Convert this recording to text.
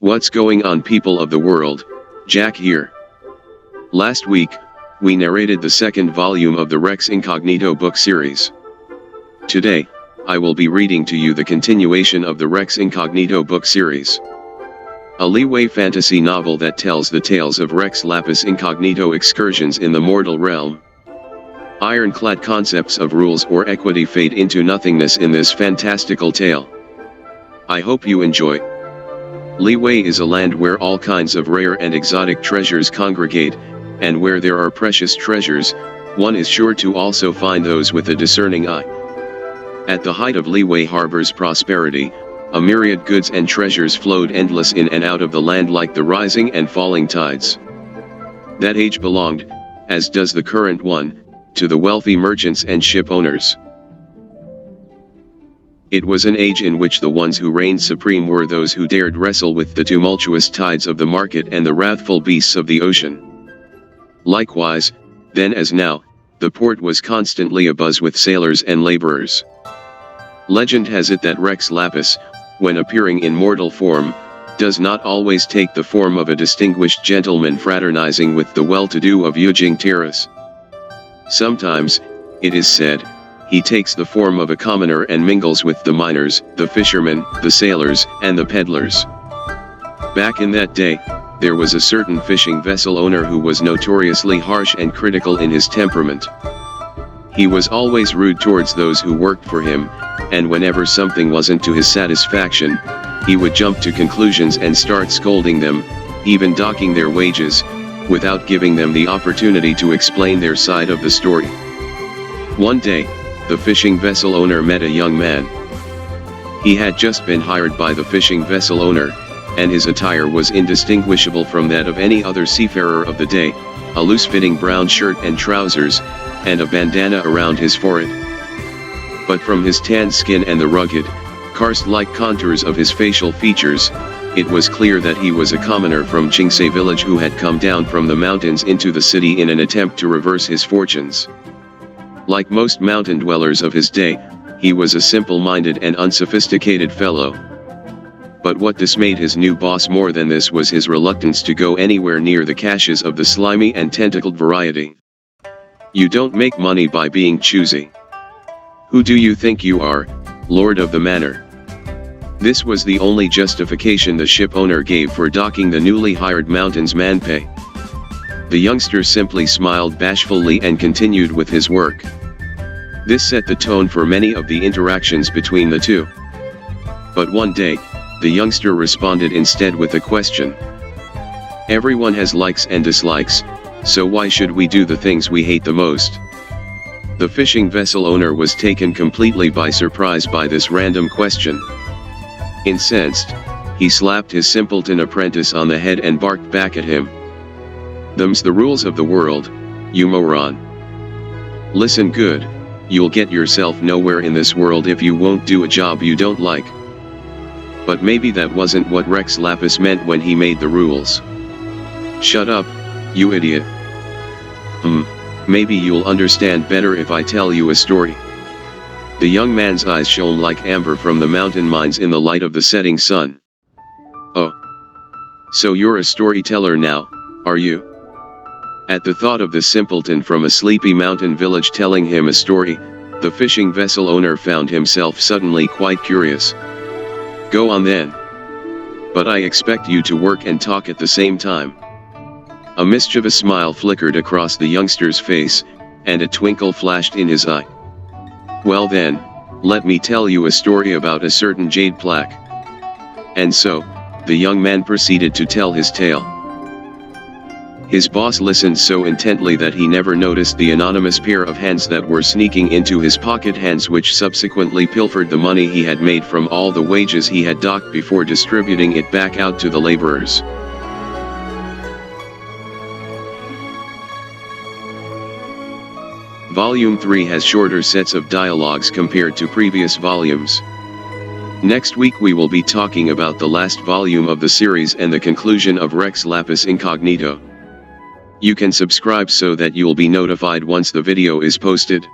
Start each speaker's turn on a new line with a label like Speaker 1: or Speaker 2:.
Speaker 1: What's going on, people of the world? Jack here. Last week, we narrated the second volume of the REX INCOGNITO book series. Today, I will be reading to you the continuation of the REX INCOGNITO book series. A leeway fantasy novel that tells the tales of Rex Lapis Incognito excursions in the mortal realm. Ironclad concepts of rules or equity fade into nothingness in this fantastical tale. I hope you enjoy. Leeway is a land where all kinds of rare and exotic treasures congregate, and where there are precious treasures, one is sure to also find those with a discerning eye. At the height of Leeway Harbor's prosperity, a myriad goods and treasures flowed endless in and out of the land like the rising and falling tides. That age belonged, as does the current one, to the wealthy merchants and ship owners. It was an age in which the ones who reigned supreme were those who dared wrestle with the tumultuous tides of the market and the wrathful beasts of the ocean. Likewise, then as now, the port was constantly abuzz with sailors and laborers. Legend has it that Rex Lapis, when appearing in mortal form, does not always take the form of a distinguished gentleman fraternizing with the well-to-do of Yujing Terrace. Sometimes, it is said, he takes the form of a commoner and mingles with the miners, the fishermen, the sailors, and the peddlers. Back in that day, there was a certain fishing vessel owner who was notoriously harsh and critical in his temperament. He was always rude towards those who worked for him, and whenever something wasn't to his satisfaction, he would jump to conclusions and start scolding them, even docking their wages, without giving them the opportunity to explain their side of the story. One day, the fishing vessel owner met a young man. He had just been hired by the fishing vessel owner, and his attire was indistinguishable from that of any other seafarer of the day, a loose-fitting brown shirt and trousers, and a bandana around his forehead. But from his tanned skin and the rugged, karst-like contours of his facial features, it was clear that he was a commoner from Jingsei village who had come down from the mountains into the city in an attempt to reverse his fortunes. Like most mountain dwellers of his day, he was a simple-minded and unsophisticated fellow. But what dismayed his new boss more than this was his reluctance to go anywhere near the caches of the slimy and tentacled variety. You don't make money by being choosy. Who do you think you are, Lord of the Manor? This was the only justification the ship owner gave for docking the newly hired mountain's manpay. The youngster simply smiled bashfully and continued with his work. This set the tone for many of the interactions between the two. But one day, the youngster responded instead with a question. Everyone has likes and dislikes, so why should we do the things we hate the most? The fishing vessel owner was taken completely by surprise by this random question. Incensed, he slapped his simpleton apprentice on the head and barked back at him. Them's the rules of the world, you moron. Listen good, you'll get yourself nowhere in this world if you won't do a job you don't like. But maybe that wasn't what Rex Lapis meant when he made the rules. Shut up, you idiot. Maybe you'll understand better if I tell you a story. The young man's eyes shone like amber from the mountain mines in the light of the setting sun. Oh. So you're a storyteller now, are you? At the thought of the simpleton from a sleepy mountain village telling him a story, the fishing vessel owner found himself suddenly quite curious. Go on then. But I expect you to work and talk at the same time. A mischievous smile flickered across the youngster's face, and a twinkle flashed in his eye. Well then, let me tell you a story about a certain jade plaque. And so, the young man proceeded to tell his tale. His boss listened so intently that he never noticed the anonymous pair of hands that were sneaking into his pocket, hands which subsequently pilfered the money he had made from all the wages he had docked before distributing it back out to the laborers. Volume 3 has shorter sets of dialogues compared to previous volumes. Next week we will be talking about the last volume of the series and the conclusion of Rex Lapis Incognito. You can subscribe so that you'll be notified once the video is posted.